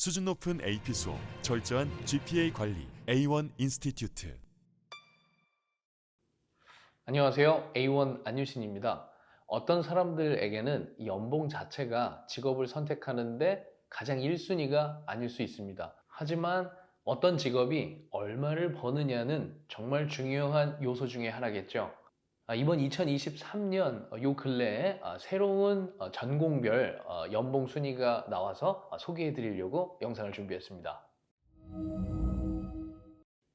수준 높은 AP 수업, 철저한 GPA 관리, A1 인스티튜트. 안녕하세요. A1 안유신입니다. 어떤 사람들에게는 이 연봉 자체가 직업을 선택하는데 가장 1순위가 아닐 수 있습니다. 하지만 어떤 직업이 얼마를 버느냐는 정말 중요한 요소 중에 하나겠죠. 이번 2023년 요 근래에 새로운 전공별 연봉 순위가 나와서 소개해 드리려고 영상을 준비했습니다.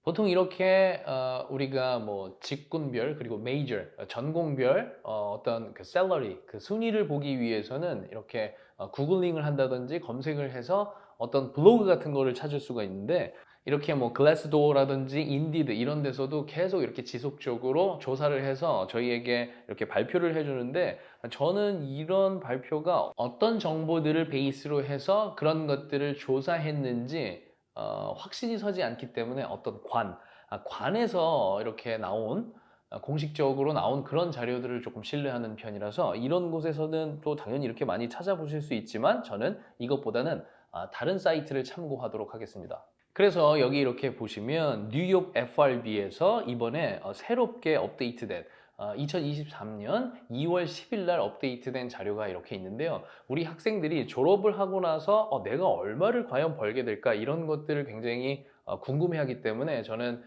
보통 이렇게 우리가 뭐 직군별 그리고 메이저 전공별 어떤 그 샐러리 그 순위를 보기 위해서는 이렇게 구글링을 한다든지 검색을 해서 어떤 블로그 같은 거를 찾을 수가 있는데, 이렇게 뭐 글래스도어라든지 인디드 이런 데서도 계속 이렇게 지속적으로 조사를 해서 저희에게 이렇게 발표를 해주는데, 저는 이런 발표가 어떤 정보들을 베이스로 해서 그런 것들을 조사했는지 확신이 서지 않기 때문에 어떤 관에서 이렇게 나온 공식적으로 나온 그런 자료들을 조금 신뢰하는 편이라서, 이런 곳에서는 또 당연히 이렇게 많이 찾아보실 수 있지만 저는 이것보다는 다른 사이트를 참고하도록 하겠습니다. 그래서 여기 이렇게 보시면 뉴욕 FRB에서 이번에 새롭게 업데이트된 2023년 2월 10일 날 업데이트된 자료가 이렇게 있는데요. 우리 학생들이 졸업을 하고 나서 내가 얼마를 과연 벌게 될까, 이런 것들을 굉장히 궁금해하기 때문에 저는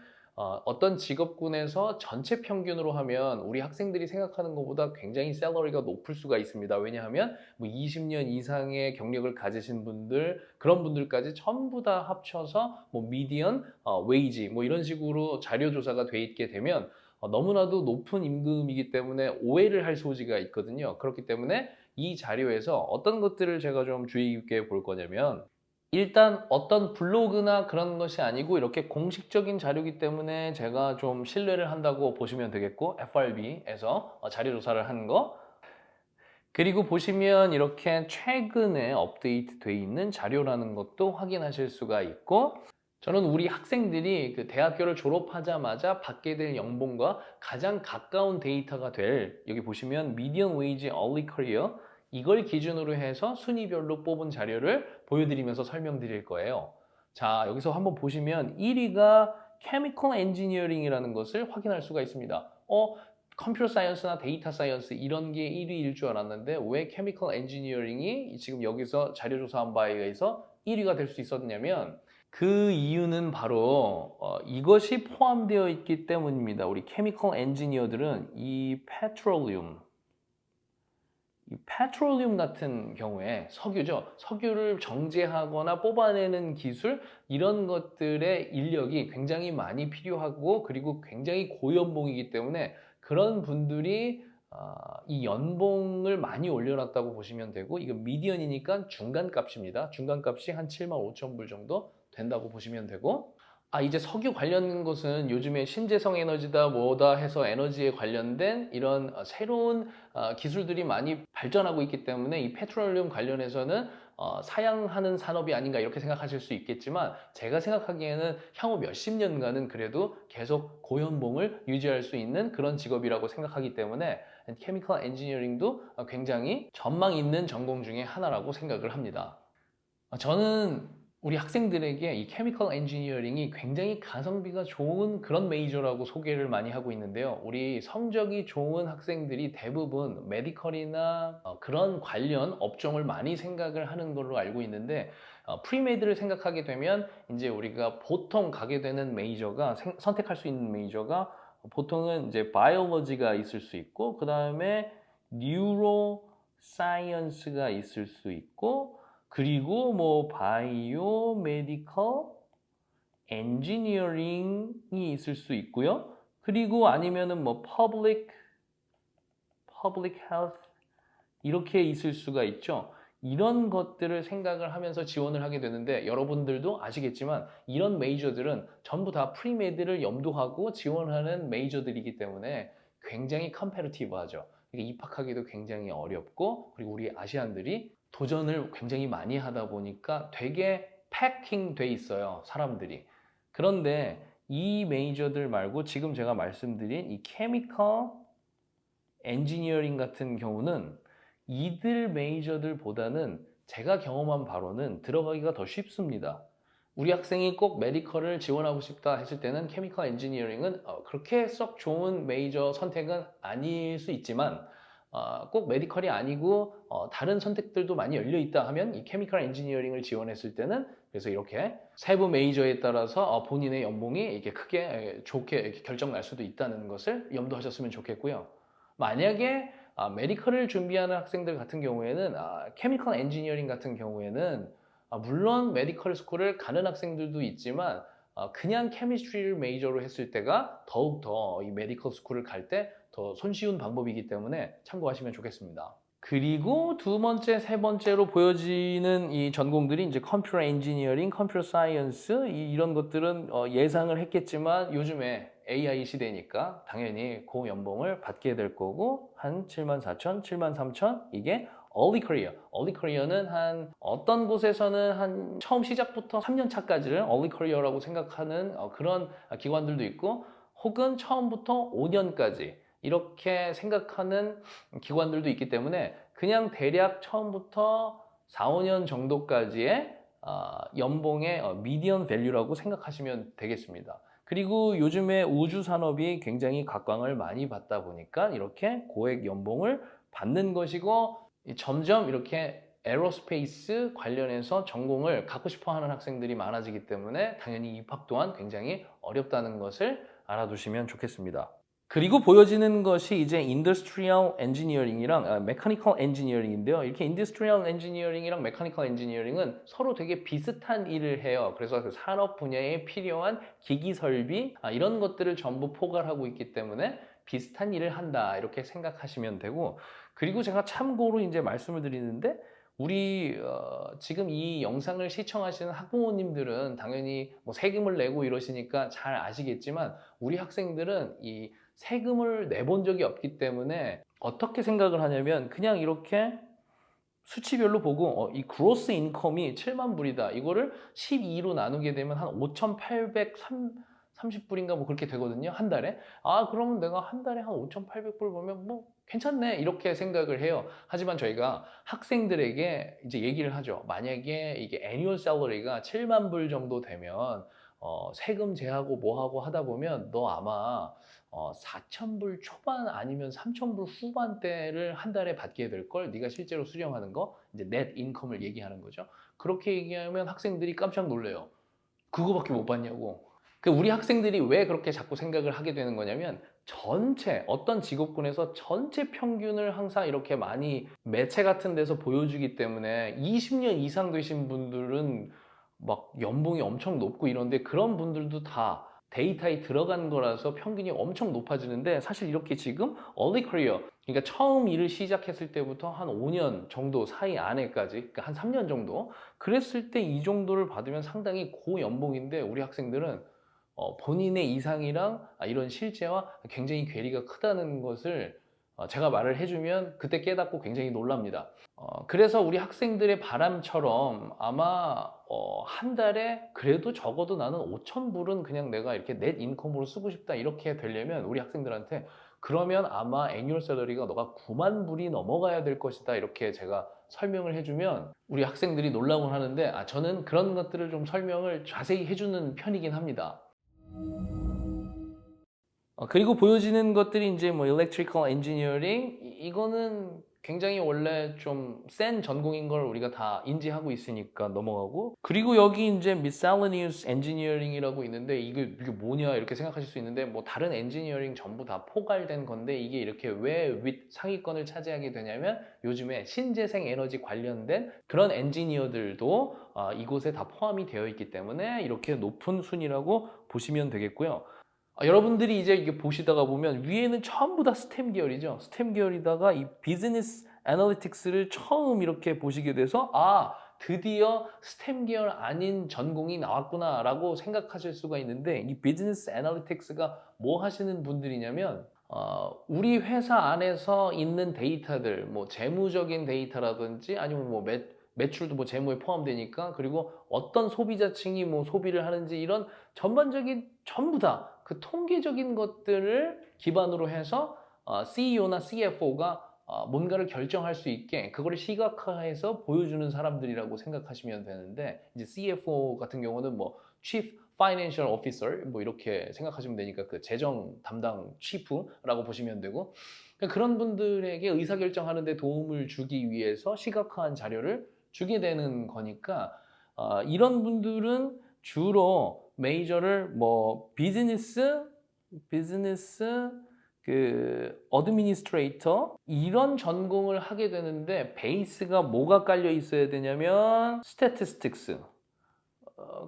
어떤 직업군에서 전체 평균으로 하면 우리 학생들이 생각하는 것보다 굉장히 샐러리가 높을 수가 있습니다. 왜냐하면 뭐 20년 이상의 경력을 가지신 분들, 그런 분들까지 전부 다 합쳐서 뭐 미디언 웨이지 뭐 이런 식으로 자료 조사가 돼 있게 되면 너무나도 높은 임금이기 때문에 오해를 할 소지가 있거든요. 그렇기 때문에 이 자료에서 어떤 것들을 제가 좀 주의 깊게 볼 거냐면, 일단 어떤 블로그나 그런 것이 아니고 이렇게 공식적인 자료이기 때문에 제가 좀 신뢰를 한다고 보시면 되겠고, FRB에서 자료 조사를 한 거, 그리고 보시면 이렇게 최근에 업데이트 돼 있는 자료라는 것도 확인하실 수가 있고, 저는 우리 학생들이 그 대학교를 졸업하자마자 받게 될 연봉과 가장 가까운 데이터가 될, 여기 보시면 미디언 웨이지 얼리 커리어, 이걸 기준으로 해서 순위별로 뽑은 자료를 보여드리면서 설명드릴 거예요. 자, 여기서 한번 보시면 1위가 케미컬 엔지니어링이라는 것을 확인할 수가 있습니다. 컴퓨터 사이언스나 데이터 사이언스 이런 게 1위일 줄 알았는데 왜 케미컬 엔지니어링이 지금 여기서 자료 조사한 바에 의해서 1위가 될 수 있었냐면, 그 이유는 바로 이것이 포함되어 있기 때문입니다. 우리 케미컬 엔지니어들은 이 페트롤리움 같은 경우에 석유죠. 석유를 정제하거나 뽑아내는 기술, 이런 것들의 인력이 굉장히 많이 필요하고 그리고 굉장히 고연봉이기 때문에 그런 분들이 이 연봉을 많이 올려놨다고 보시면 되고, 이거 미디언이니까 중간값입니다. 중간값이 한 7만 5천 불 정도 된다고 보시면 되고, 이제 석유 관련 것은 요즘에 신재생 에너지다 뭐다 해서 에너지에 관련된 이런 새로운 기술들이 많이 발전하고 있기 때문에 이 페트롤리움 관련해서는 사양하는 산업이 아닌가 이렇게 생각하실 수 있겠지만, 제가 생각하기에는 향후 몇십 년간은 그래도 계속 고연봉을 유지할 수 있는 그런 직업이라고 생각하기 때문에 케미컬 엔지니어링도 굉장히 전망 있는 전공 중에 하나라고 생각을 합니다. 저는 우리 학생들에게 이 케미컬 엔지니어링이 굉장히 가성비가 좋은 그런 메이저라고 소개를 많이 하고 있는데요. 우리 성적이 좋은 학생들이 대부분 메디컬이나 그런 관련 업종을 많이 생각을 하는 걸로 알고 있는데, 프리메드를 생각하게 되면 이제 우리가 보통 가게 되는 메이저가, 선택할 수 있는 메이저가 보통은 이제 바이올로지가 있을 수 있고, 그 다음에 뉴로 사이언스가 있을 수 있고, 그리고 뭐 바이오 메디컬 엔지니어링이 있을 수 있고요. 그리고 아니면은 뭐 퍼블릭 헬스 이렇게 있을 수가 있죠. 이런 것들을 생각을 하면서 지원을 하게 되는데, 여러분들도 아시겠지만 이런 메이저들은 전부 다 프리메드를 염두하고 지원하는 메이저들이기 때문에 굉장히 컴페티티브하죠. 입학하기도 굉장히 어렵고, 그리고 우리 아시안들이 도전을 굉장히 많이 하다 보니까 되게 패킹 돼 있어요, 사람들이. 그런데 이 메이저들 말고 지금 제가 말씀드린 이 케미컬 엔지니어링 같은 경우는 이들 메이저들보다는 제가 경험한 바로는 들어가기가 더 쉽습니다. 우리 학생이 꼭 메디컬을 지원하고 싶다 했을 때는 케미컬 엔지니어링은 그렇게 썩 좋은 메이저 선택은 아닐 수 있지만 꼭 메디컬이 아니고 다른 선택들도 많이 열려 있다 하면 이 케미컬 엔지니어링을 지원했을 때는 그래서 이렇게 세부 메이저에 따라서 본인의 연봉이 이렇게 크게 좋게 이렇게 결정 날 수도 있다는 것을 염두하셨으면 좋겠고요. 만약에 메디컬을 준비하는 학생들 같은 경우에는 케미컬 엔지니어링 같은 경우에는 물론 메디컬 스쿨을 가는 학생들도 있지만 그냥 케미스트리를 메이저로 했을 때가 더욱더 이 메디컬 스쿨을 갈 때 더 손쉬운 방법이기 때문에 참고하시면 좋겠습니다. 그리고 두 번째, 세 번째로 보여지는 이 전공들이 이제 컴퓨터 엔지니어링, 컴퓨터 사이언스 이런 것들은 예상을 했겠지만 요즘에 AI 시대니까 당연히 고연봉을 받게 될 거고 한 74,000, 73,000 이게 early career. early career는 한 어떤 곳에서는 한 처음 시작부터 3년 차까지를 early career라고 생각하는 그런 기관들도 있고 혹은 처음부터 5년까지 이렇게 생각하는 기관들도 있기 때문에 그냥 대략 처음부터 4, 5년 정도까지의 연봉의 미디언 밸류라고 생각하시면 되겠습니다. 그리고 요즘에 우주 산업이 굉장히 각광을 많이 받다 보니까 이렇게 고액 연봉을 받는 것이고 점점 이렇게 에어로스페이스 관련해서 전공을 갖고 싶어 하는 학생들이 많아지기 때문에 당연히 입학 또한 굉장히 어렵다는 것을 알아두시면 좋겠습니다. 그리고 보여지는 것이 이제 인더스트리얼 엔지니어링이랑 메카니컬 엔지니어링인데요. 이렇게 인더스트리얼 엔지니어링이랑 메카니컬 엔지니어링은 서로 되게 비슷한 일을 해요. 그래서 그 산업 분야에 필요한 기기 설비 이런 것들을 전부 포괄하고 있기 때문에 비슷한 일을 한다 이렇게 생각하시면 되고 그리고 제가 참고로 이제 말씀을 드리는데 우리 지금 이 영상을 시청하시는 학부모님들은 당연히 뭐 세금을 내고 이러시니까 잘 아시겠지만 우리 학생들은 이 세금을 내본 적이 없기 때문에 어떻게 생각을 하냐면 그냥 이렇게 수치별로 보고 이 그로스 인컴이 7만 불이다. 이거를 12로 나누게 되면 한 5,830불인가 뭐 그렇게 되거든요. 한 달에. 그러면 내가 한 달에 한 5,800불 보면 뭐 괜찮네. 이렇게 생각을 해요. 하지만 저희가 학생들에게 이제 얘기를 하죠. 만약에 이게 애뉴얼 셀러리가 7만 불 정도 되면 세금 제하고 뭐하고 하다 보면 너 아마 4,000불 초반 아니면 3,000불 후반대를 한 달에 받게 될 걸 네가 실제로 수령하는 거 이제 넷 인컴을 얘기하는 거죠. 그렇게 얘기하면 학생들이 깜짝 놀래요. 그거밖에 못 받냐고. 우리 학생들이 왜 그렇게 자꾸 생각을 하게 되는 거냐면 전체 어떤 직업군에서 전체 평균을 항상 이렇게 많이 매체 같은 데서 보여주기 때문에 20년 이상 되신 분들은 막 연봉이 엄청 높고 이런데 그런 분들도 다 데이터에 들어간 거라서 평균이 엄청 높아지는데 사실 이렇게 지금 early career 그러니까 처음 일을 시작했을 때부터 한 5년 정도 사이 안에까지 그러니까 한 3년 정도 그랬을 때 이 정도를 받으면 상당히 고연봉인데 우리 학생들은 본인의 이상이랑 이런 실제와 굉장히 괴리가 크다는 것을 제가 말을 해주면 그때 깨닫고 굉장히 놀랍니다. 그래서 우리 학생들의 바람처럼 아마 한 달에 그래도 적어도 나는 5,000불은 그냥 내가 이렇게 넷 인컴으로 쓰고 싶다 이렇게 되려면 우리 학생들한테 그러면 아마 애뉴얼 샐러리가 너가 9만 불이 넘어가야 될 것이다 이렇게 제가 설명을 해주면 우리 학생들이 놀라곤 하는데 저는 그런 것들을 좀 설명을 자세히 해주는 편이긴 합니다. 그리고 보여지는 것들이 이제 뭐 electrical engineering 이거는 굉장히 원래 좀 센 전공인 걸 우리가 다 인지하고 있으니까 넘어가고 그리고 여기 이제 miscellaneous engineering이라고 있는데 이게 뭐냐 이렇게 생각하실 수 있는데 뭐 다른 엔지니어링 전부 다 포괄된 건데 이게 이렇게 왜 상위권을 차지하게 되냐면 요즘에 신재생 에너지 관련된 그런 엔지니어들도 이곳에 다 포함이 되어 있기 때문에 이렇게 높은 순위라고 보시면 되겠고요. 여러분들이 이제 이게 보시다가 보면 위에는 전부 다 스템 계열이죠. 스템 계열이다가 이 비즈니스 애널리틱스를 처음 이렇게 보시게 돼서 드디어 스템 계열 아닌 전공이 나왔구나 라고 생각하실 수가 있는데 이 비즈니스 애널리틱스가 뭐 하시는 분들이냐면 우리 회사 안에서 있는 데이터들 뭐 재무적인 데이터라든지 아니면 뭐 매출도 뭐 재무에 포함되니까 그리고 어떤 소비자층이 뭐 소비를 하는지 이런 전반적인 전부 다 그 통계적인 것들을 기반으로 해서 CEO나 CFO가 뭔가를 결정할 수 있게 그거를 시각화해서 보여주는 사람들이라고 생각하시면 되는데 이제 CFO 같은 경우는 뭐 Chief Financial Officer 뭐 이렇게 생각하시면 되니까 그 재정 담당 Chief라고 보시면 되고 그러니까 그런 분들에게 의사결정하는 데 도움을 주기 위해서 시각화한 자료를 주게 되는 거니까 이런 분들은 주로 메이저를 뭐 비즈니스 그 어드미니스트레이터 이런 전공을 하게 되는데 베이스가 뭐가 깔려 있어야 되냐면 스태티스틱스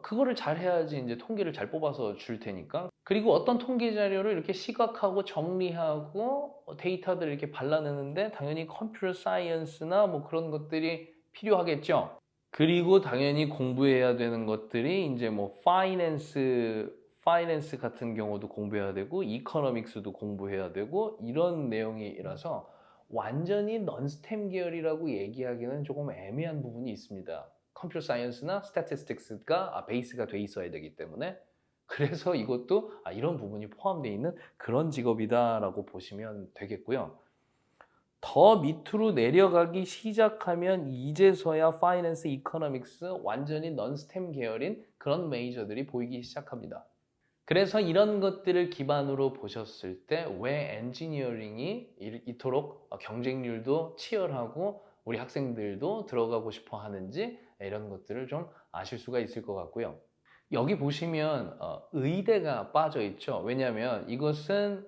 그거를 잘 해야지 이제 통계를 잘 뽑아서 줄 테니까 그리고 어떤 통계 자료를 이렇게 시각하고 정리하고 데이터들을 이렇게 발라내는데 당연히 컴퓨터 사이언스나 뭐 그런 것들이 필요하겠죠. 그리고 당연히 공부해야 되는 것들이 이제 뭐 파이낸스 같은 경우도 공부해야 되고 이코노믹스도 공부해야 되고 이런 내용이라서 완전히 넌스템 계열이라고 얘기하기는 조금 애매한 부분이 있습니다. 컴퓨터 사이언스나 스태티스틱스가 베이스가 돼 있어야 되기 때문에 그래서 이것도 이런 부분이 포함되어 있는 그런 직업이다라고 보시면 되겠고요. 더 밑으로 내려가기 시작하면 이제서야 파이낸스, 이코노믹스 완전히 넌스템 계열인 그런 메이저들이 보이기 시작합니다. 그래서 이런 것들을 기반으로 보셨을 때 왜 엔지니어링이 이토록 경쟁률도 치열하고 우리 학생들도 들어가고 싶어 하는지 이런 것들을 좀 아실 수가 있을 것 같고요. 여기 보시면 의대가 빠져 있죠. 왜냐하면 이것은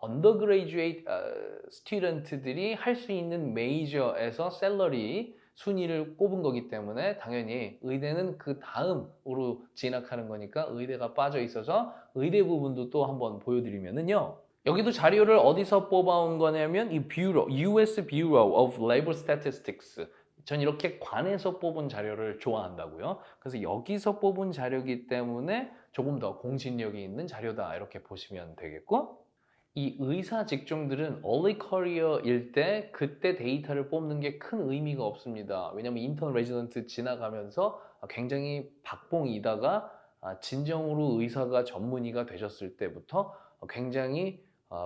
undergraduate 스튜던트들이 할 수 있는 메이저에서 샐러리 순위를 꼽은 거기 때문에 당연히 의대는 그 다음으로 진학하는 거니까 의대가 빠져 있어서 의대 부분도 또 한번 보여드리면은요. 여기도 자료를 어디서 뽑아온 거냐면 이 US Bureau of Labor Statistics 전 이렇게 관에서 뽑은 자료를 좋아한다고요. 그래서 여기서 뽑은 자료이기 때문에 조금 더 공신력이 있는 자료다 이렇게 보시면 되겠고 이 의사 직종들은 early career일 때 그때 데이터를 뽑는 게 큰 의미가 없습니다. 왜냐하면 인턴 레지던트 지나가면서 굉장히 박봉이다가 진정으로 의사가 전문의가 되셨을 때부터 굉장히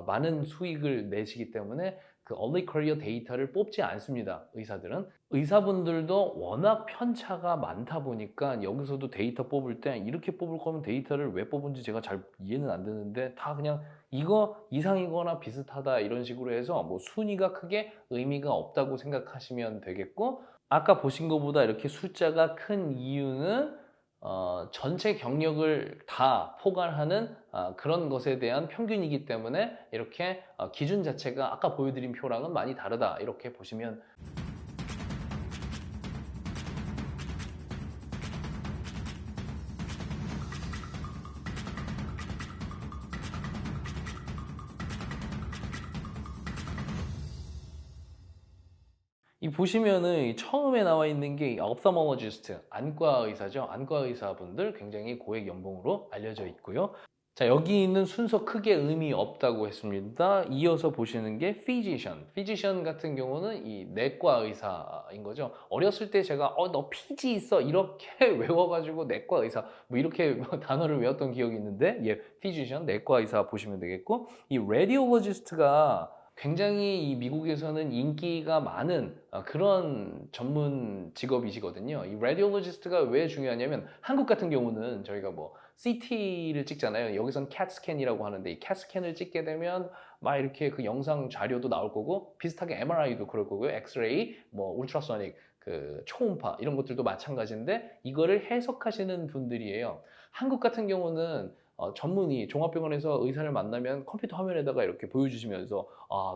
많은 수익을 내시기 때문에 그 early career 데이터를 뽑지 않습니다. 의사들은. 의사분들도 워낙 편차가 많다 보니까 여기서도 데이터 뽑을 때 이렇게 뽑을 거면 데이터를 왜 뽑은지 제가 잘 이해는 안 되는데 다 그냥 이거 이상이거나 비슷하다 이런 식으로 해서 뭐 순위가 크게 의미가 없다고 생각하시면 되겠고 아까 보신 것보다 이렇게 숫자가 큰 이유는 전체 경력을 다 포괄하는 그런 것에 대한 평균이기 때문에 이렇게 기준 자체가 아까 보여드린 표랑은 많이 다르다 이렇게 보시면 이 보시면은 처음에 나와 있는 게 ophthalmologist, 안과 의사죠. 안과 의사분들 굉장히 고액 연봉으로 알려져 있고요. 자, 여기 있는 순서 크게 의미 없다고 했습니다. 이어서 보시는 게 physician. physician 같은 경우는 이 내과 의사인 거죠. 어렸을 때 제가 너 PG 있어 이렇게 외워가지고 내과 의사 뭐 이렇게 단어를 외웠던 기억이 있는데 physician 내과 의사 보시면 되겠고 이 radiologist가 굉장히 이 미국에서는 인기가 많은 그런 전문 직업이시거든요. 이 라디올로지스트가 왜 중요하냐면 한국 같은 경우는 저희가 뭐 CT를 찍잖아요. 여기선 CAT 스캔이라고 하는데 이 CAT 스캔을 찍게 되면 막 이렇게 그 영상 자료도 나올 거고 비슷하게 MRI도 그럴 거고요. 엑스레이, 뭐 울트라소닉, 그 초음파 이런 것들도 마찬가지인데 이거를 해석하시는 분들이에요. 한국 같은 경우는 전문의 종합병원에서 의사를 만나면 컴퓨터 화면에다가 이렇게 보여주시면서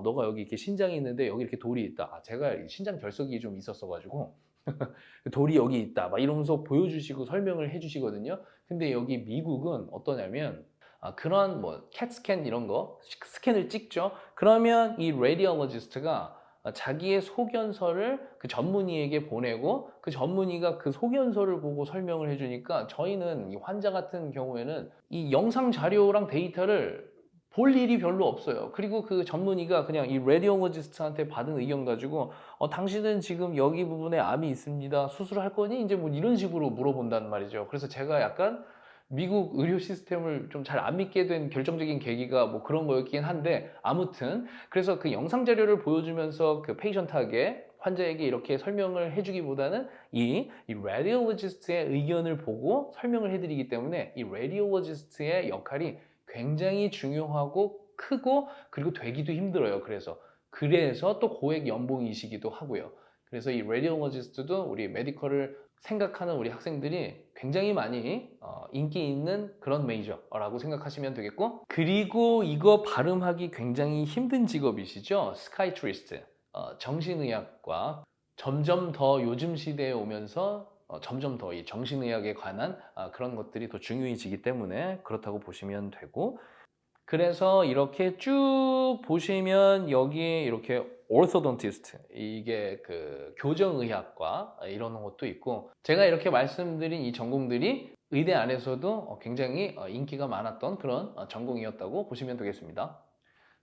너가 여기 이렇게 신장이 있는데 여기 이렇게 돌이 있다. 제가 신장 결석이 좀 있었어가지고 돌이 여기 있다. 막 이러면서 보여주시고 설명을 해주시거든요. 근데 여기 미국은 어떠냐면 그런 뭐 캣 스캔 이런 거 스캔을 찍죠. 그러면 이 레디올로지스트가 자기의 소견서를 그 전문의에게 보내고 그 전문의가 그 소견서를 보고 설명을 해주니까 저희는 이 환자 같은 경우에는 이 영상 자료랑 데이터를 볼 일이 별로 없어요. 그리고 그 전문의가 그냥 이 레디올로지스트한테 받은 의견 가지고 당신은 지금 여기 부분에 암이 있습니다. 수술할 거니? 이제 뭐 이런 식으로 물어본단 말이죠. 그래서 제가 약간 미국 의료 시스템을 좀 잘 안 믿게 된 결정적인 계기가 뭐 그런 거였긴 한데 아무튼 그래서 그 영상 자료를 보여주면서 그 페이션트에게 환자에게 이렇게 설명을 해주기보다는 이 라디올로지스트의 의견을 보고 설명을 해드리기 때문에 이 라디올로지스트의 역할이 굉장히 중요하고 크고 그리고 되기도 힘들어요. 그래서 또 고액 연봉이시기도 하고요. 그래서 이 라디올로지스트도 우리 메디컬을 생각하는 우리 학생들이 굉장히 많이 인기 있는 그런 메이저라고 생각하시면 되겠고, 그리고 이거 발음하기 굉장히 힘든 직업이시죠. 스카이트리스트, 정신의학과. 점점 더 요즘 시대에 오면서 점점 더 이 정신의학에 관한 그런 것들이 더 중요해지기 때문에 그렇다고 보시면 되고, 그래서 이렇게 쭉 보시면 여기에 이렇게 orthodontist, 이게 그 교정의학과 이런 것도 있고, 제가 이렇게 말씀드린 이 전공들이 의대 안에서도 굉장히 인기가 많았던 그런 전공이었다고 보시면 되겠습니다.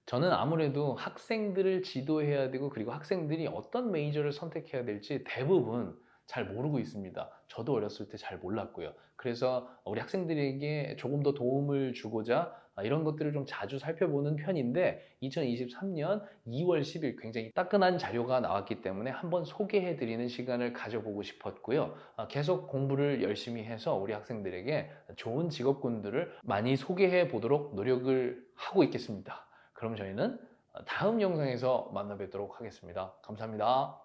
저는 아무래도 학생들을 지도해야 되고 그리고 학생들이 어떤 메이저를 선택해야 될지 대부분 잘 모르고 있습니다. 저도 어렸을 때 잘 몰랐고요. 그래서 우리 학생들에게 조금 더 도움을 주고자 이런 것들을 좀 자주 살펴보는 편인데 2023년 2월 10일 굉장히 따끈한 자료가 나왔기 때문에 한번 소개해드리는 시간을 가져보고 싶었고요. 계속 공부를 열심히 해서 우리 학생들에게 좋은 직업군들을 많이 소개해 보도록 노력을 하고 있겠습니다. 그럼 저희는 다음 영상에서 만나 뵙도록 하겠습니다. 감사합니다.